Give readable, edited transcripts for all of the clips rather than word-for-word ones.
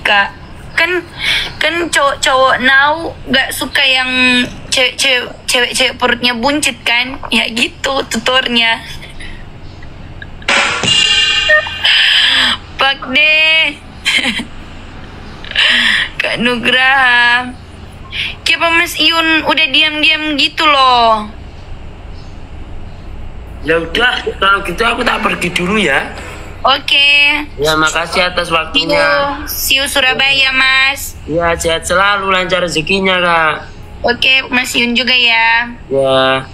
Kak. Kan cowok-cowok now gak suka yang cewek perutnya buncit kan? Ya gitu tuturnya. Pak deh. Kak Nugraha. Kenapa Mas Iyun udah diam-diam gitu loh? Ya udah, kalau gitu aku tak pergi dulu ya. Oke. Ya makasih atas waktunya. See you Surabaya, Mas. Ya sehat selalu, lancar rezekinya Kak. Oke, Mas Iyun juga ya. Ya.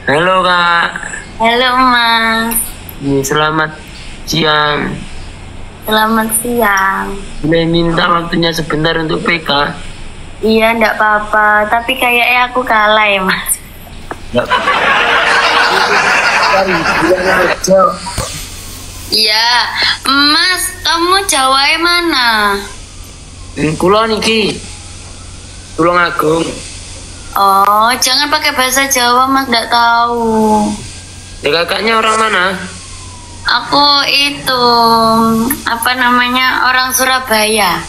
Halo Kak. Halo, Mas. Selamat siang. Selamat siang. Boleh minta waktunya sebentar untuk PK? Iya, enggak apa-apa. Tapi kayaknya aku kalah ya, Mas. Enggak. Iya, Mas, kamu Jawa mana? Kulo niki. Tulung Agung. Oh, jangan pakai bahasa Jawa, Mas, enggak tahu. Ya kakaknya orang mana? Aku itu orang Surabaya.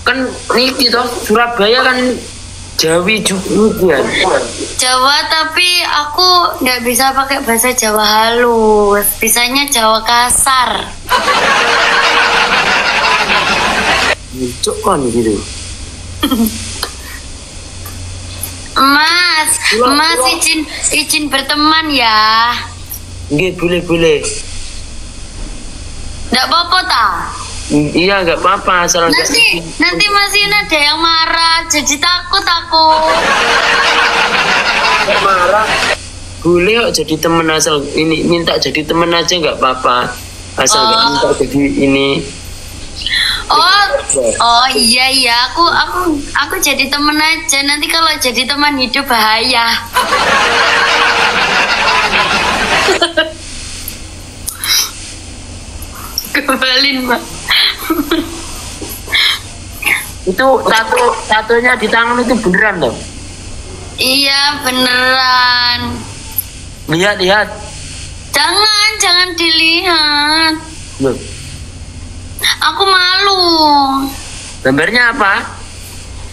Kan niki toh Surabaya kan Jawi juga. Jawa, tapi aku nggak bisa pakai bahasa Jawa halus. Bisanya Jawa kasar. Cuk kan gitu. Mas izin berteman ya. Nggih, boleh. Nggak apa-apa ta? Iya, nggak apa-apa asal Nanti masih ada yang marah, jadi takut aku. marah. Boleh kok jadi temen, asal ini minta jadi temen aja nggak apa-apa. Asal nggak minta jadi ini. Oh iya, aku jadi teman aja. Nanti kalau jadi teman hidup bahaya. Kembaliin, Mbak. Itu tatonya di tangan itu beneran toh? Iya, beneran. Lihat. Jangan dilihat. Loh, Aku malu. gambarnya apa?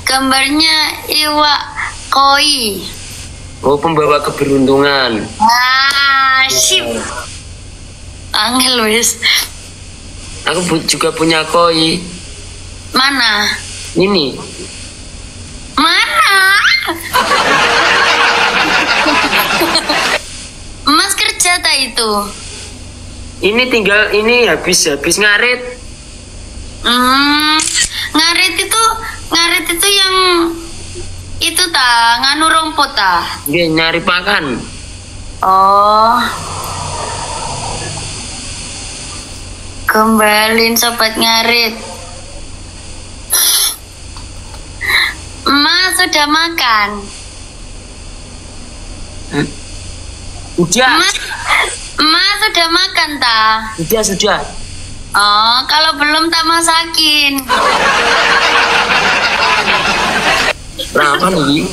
Gambarnya iwak koi. Oh, pembawa keberuntungan. Sip. Angel wis. Aku juga punya koi. Mana? Ini. Mana? Mas kerja tak itu? Ini tinggal ini habis ngarit. Ngarit itu yang itu ta, nganu rumput ta. Dia nyari pakan. Oh. Kembaliin sobat ngarit. Mas sudah makan? Udah. Mas sudah makan ta? Sudah. Oh, kalau belum tak masakin. Berapa nih?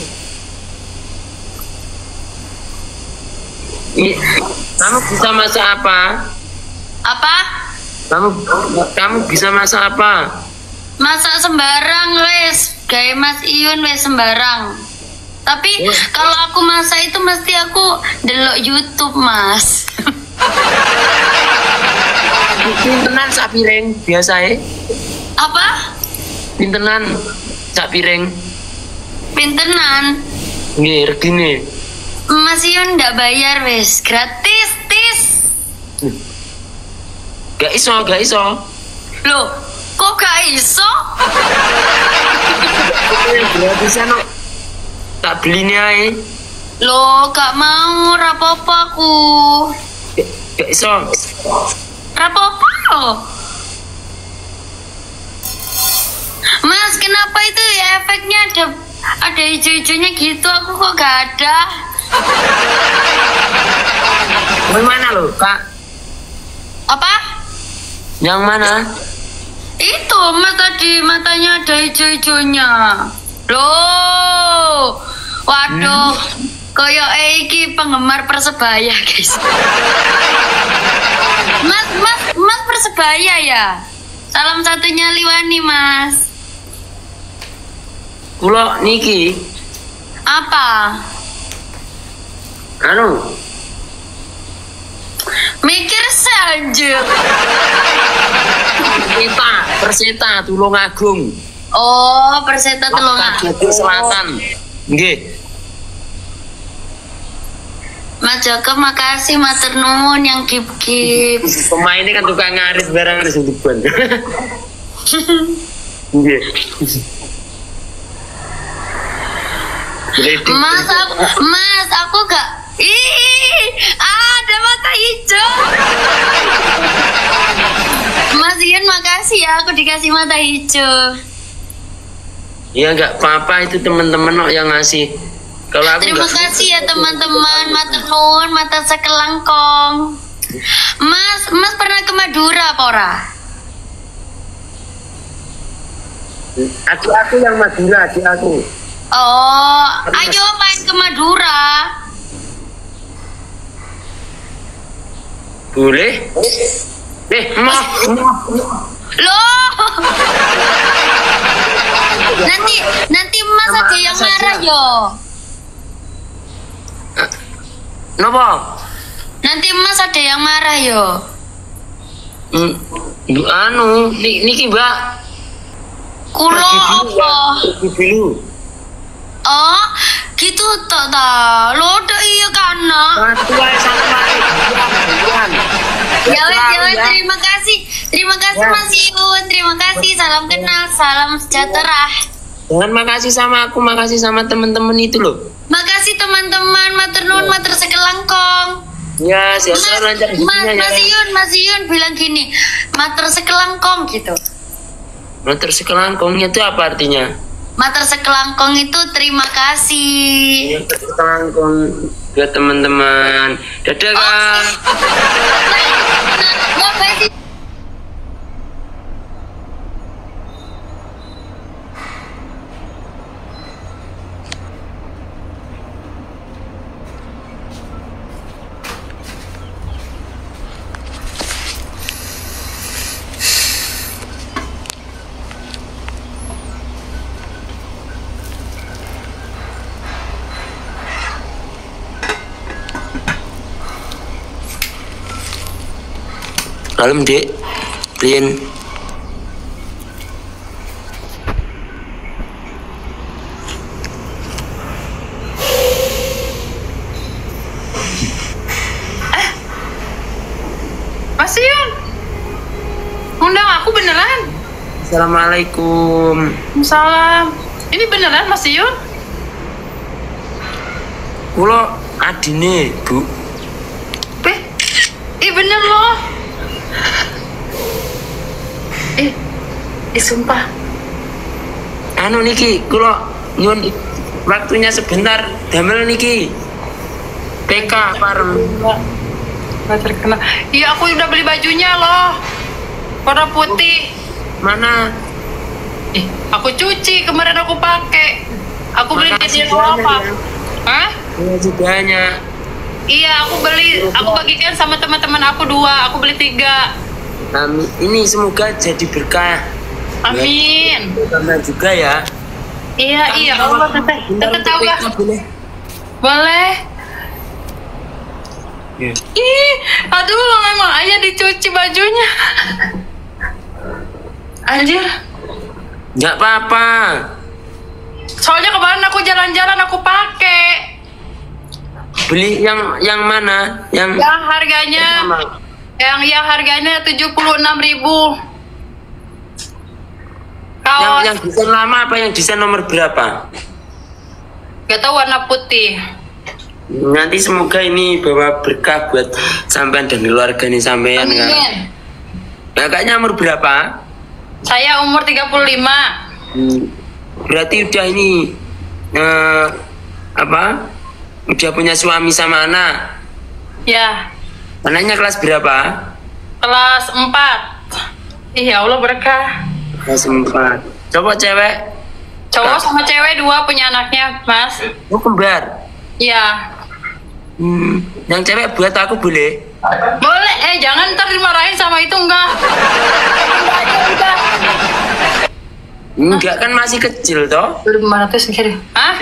Kamu bisa masak apa? Apa? Kamu bisa masak apa? Masak sembarang wes, gawe Mas Iyun wes sembarang. Tapi kalau aku masak itu mesti aku delok YouTube, Mas. Pintenan sak piring biasa. Apa? Pintenan sak piring. Pintenan. Nggih, regine. Mas Iyun ndak bayar wes, gratis, tis. Gak iso. Loh, kok gak iso? Gratisan kok. Tak beli ae. Loh, gak mau, rapopo aku. Gak iso. Rapopo. kenapa itu ya efeknya ada hijau-hijaunya gitu, aku kok gak ada. Yang mana lo, Kak? Apa? Yang mana? Itu Mas tadi matanya ada hijau-hijaunya. Loh. Waduh. Koyo iki penggemar Persebaya, guys. Mas Persebaya ya? Salam satunya Liwani, Mas. Kulo niki. Apa? Anu. Mikir saja. Perseta Tulungagung. Oh, Perseta Tulungagung. Jawa Selatan. Nggih. Mas Joko, makasih matur nuwun yang gip-gip. Pemain ini kan tukang ngarit barang harus dibuat. Nggih. Mas, aku gak. Ada mata hijau. Mas Ian, makasih ya, aku dikasih mata hijau. Ya nggak apa-apa, itu teman-teman kok yang ngasih. Kalau aku terima kasih ya teman-teman, matur nuwun, mata sekelangkong. Mas pernah ke Madura apa ora? Aku yang Madura, aku. Oh, ayo main ke Madura. Boleh? Mau. Loh. Nanti Mas ada yang marah yo. Napa? Nanti Mas ada yang marah yo. Anu, niki Mbak. Kulo apa? Dulu. Oh, gitu tok ta. Lho tok iya kana. Satu Ya wes, terima kasih. Terima kasih Mas Iun, terima kasih. Salam kenal, salam sejahtera. Jangan makasih sama aku, makasih sama teman-teman itu loh. Makasih teman-teman, matur nuwun, matur sekelangkong. Ya, siapa lancar Mas Iun bilang gini, matur sekelangkong gitu. Matur sekelangkong itu apa artinya? Matur sekelangkong itu terima kasih. Ya, sekelangkong buat teman-teman. Dadah Kak. Malam Dek, Rian. Mas Yun, undang aku beneran? Assalamualaikum. Salam. Ini beneran Mas Yun? Kulo adine, Bu. Bener loh. Sumpah. Anu niki, kulo nyun waktunya sebentar, damel niki. PK parem. Nggak terkenal. Iya, aku udah beli bajunya loh. Warna putih. Mana? Aku cuci, kemarin aku pakai. Aku beli di apa? Hah? Makasih banyak. Iya, aku bagikan sama teman-teman aku 2, aku beli 3. Amin. Ini semoga jadi berkah. Amin. Karena juga ya. Iya, Allah teteh tahu gak? Boleh. Yeah. Aduh, memang aja dicuci bajunya. Anjir. Nggak apa-apa. Soalnya kemarin aku jalan-jalan aku pakai. Beli yang mana? Yang harganya yang harganya 76.000. Yang desain lama apa yang desain nomor berapa? Gak tahu, warna putih. Nanti semoga ini bawa berkah buat sampean dan keluarga nih sampean kan. Nah, kayaknya umur berapa? Saya umur 35. Berarti udah ini apa? Udah punya suami sama anak. Ya, Anaknya kelas berapa? kelas 4. Ih, ya Allah berkah. Kelas 4. Coba cewek? Cowok sama cewek 2 punya anaknya, Mas. Oh, kembar. Iya. Yang cewek buat aku boleh? Boleh, jangan ntar dimarahin sama itu enggak. Enggak kan masih kecil toh? 2.500 mikir. Hah?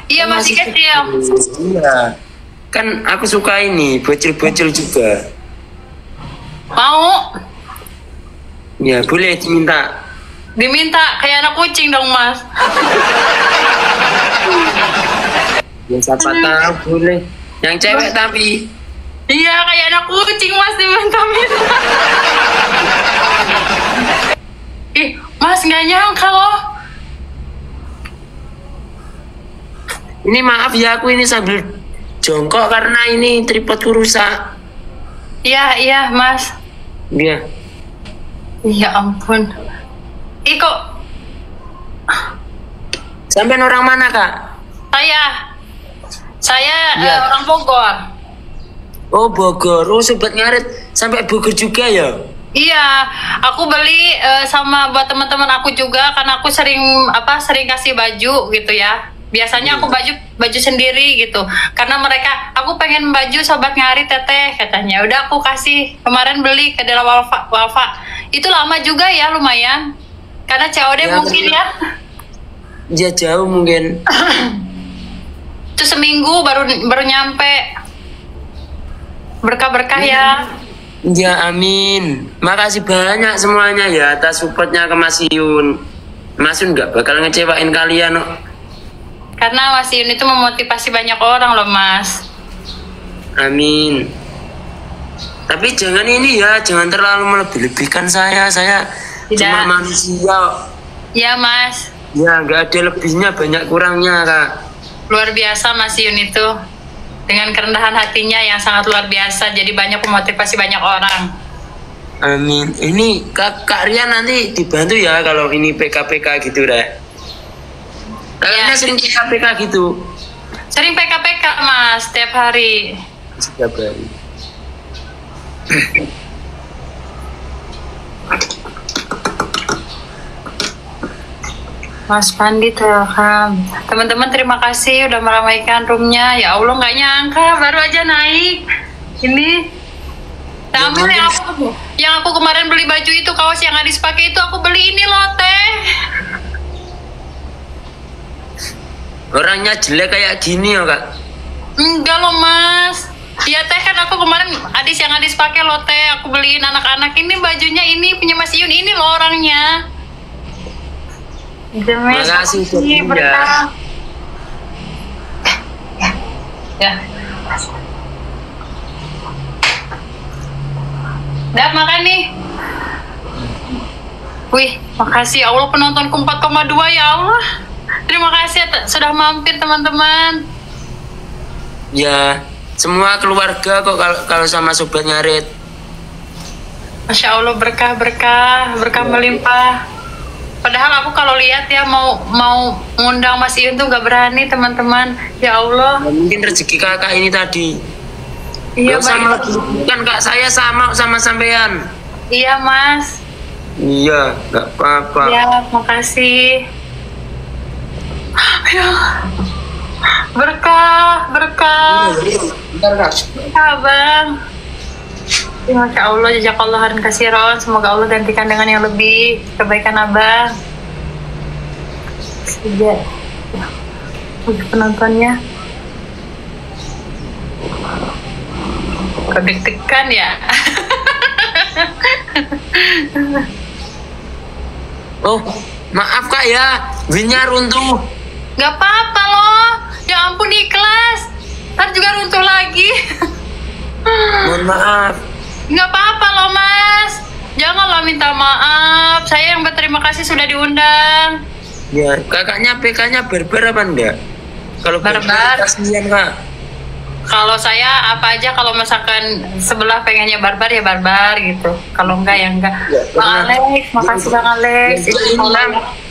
Iya masih kecil. Iya. Kan aku suka ini, bocil-bocil juga. Mau? Ya, boleh diminta. Diminta kayak anak kucing dong, Mas. Ya, siapa tahu boleh. Yang cewek tapi. Iya, kayak anak kucing, Mas, diminta-minta. Ih, Mas nggak nyangka loh. Ini maaf ya, aku ini sambil jongkok karena ini tripodku rusak. Iya, Mas. Iya. Ya ampun. Ih, kok Sampai orang mana, Kak? Saya Iya. orang Bogor. Oh, Bogor. Oh, sobat ngarit sampai Bogor juga ya? Iya, aku beli sama buat teman-teman aku juga karena aku sering kasih baju gitu ya. Biasanya aku baju sendiri gitu. Karena aku pengen baju sobat ngarit teteh katanya. Udah aku kasih kemarin beli ke daerah Walfa. Itu lama juga ya lumayan. Karena COD Ya, mungkin ya. Ya jauh mungkin. Itu seminggu baru nyampe. Berkah-berkah ya. Ya amin. Makasih banyak semuanya ya atas supportnya ke Mas Yun. Mas Yun nggak bakal ngecewain kalian kok. Karena Mas Yun itu memotivasi banyak orang loh, Mas. Amin. Tapi jangan ini ya, jangan terlalu melebih-lebihkan saya. Saya Tidak. cuma manusia. Ya, Mas. Ya nggak ada lebihnya, banyak kurangnya, Kak. Luar biasa Mas Yun itu. Dengan kerendahan hatinya yang sangat luar biasa. Jadi banyak memotivasi banyak orang. Amin. Ini Kak Rian nanti dibantu ya kalau ini PKPK gitu deh. Kalian Ya. sering PKPK gitu? Sering PKPK, Mas, setiap hari. Setiap hari. Mas Pandi, welcome. Teman-teman terima kasih udah meramaikan roomnya. Ya Allah nggak nyangka baru aja naik. Ini. Ambil yang aku kemarin beli baju itu, kaos yang Adis pakai itu aku beli ini loh teh. Orangnya jelek kayak gini ya, Kak? Enggak loh, Mas. Iya teh, kan aku kemarin yang Adis pakai loh teh. Aku beliin anak-anak ini bajunya, ini punya Mas Yun, ini loh orangnya. Makasih, Ini Bunda. berkah. Ya. Dah makan nih. Wih, makasih ya Allah, penontonku 4,2 ya Allah. Terima kasih sudah mampir teman-teman. Ya, semua keluarga kok kalau sama sobat ngarit. Masya Allah, berkah melimpah. Padahal aku kalau lihat ya mau ngundang Mas Iyun tuh gak berani teman-teman. Ya Allah. Ya, mungkin rezeki kakak ini tadi. Iya, Gak sama baik. kan Kak, saya sama sampean. Iya Mas. Iya, nggak apa-apa. Ya, makasih. Ya. Berkah. Bentar, Kak. Ya, Bang. Ya, Masya Allah, jazakallah khairan katsiran. Semoga Allah gantikan dengan yang lebih kebaikan Abang. Sejak penontonnya kedeg-degan ya. Oh, maaf Kak ya, winnya runtuh. Gak apa-apa loh. Ya ampun, ikhlas. Ntar juga runtuh lagi. Mohon maaf. Gak apa-apa loh Mas. Janganlah minta maaf. Saya yang berterima kasih sudah diundang. Ya, kakaknya PK-nya barbar apa enggak? Kalau Barbar. kasihan Kak. Kalau saya apa aja, kalau misalkan sebelah pengennya barbar ya barbar gitu. Kalau enggak ya enggak. Bang Alex, makasih Bang Alex.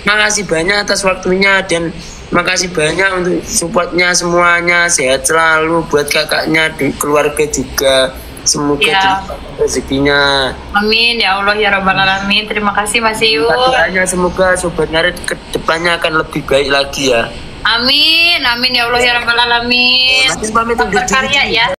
Makasih banyak atas waktunya dan makasih banyak untuk supportnya semuanya. Sehat selalu buat kakaknya di keluarga juga. Semoga Ya. rezekinya. Amin ya Allah ya Rabbal Alamin. Terima kasih Mas Iyun. Doanya semoga Sobat Ngarit ke depannya akan lebih baik lagi ya. Amin, amin ya Allah ya Rabbal Alamin. Makin pamit undur diri. Berkarya ya.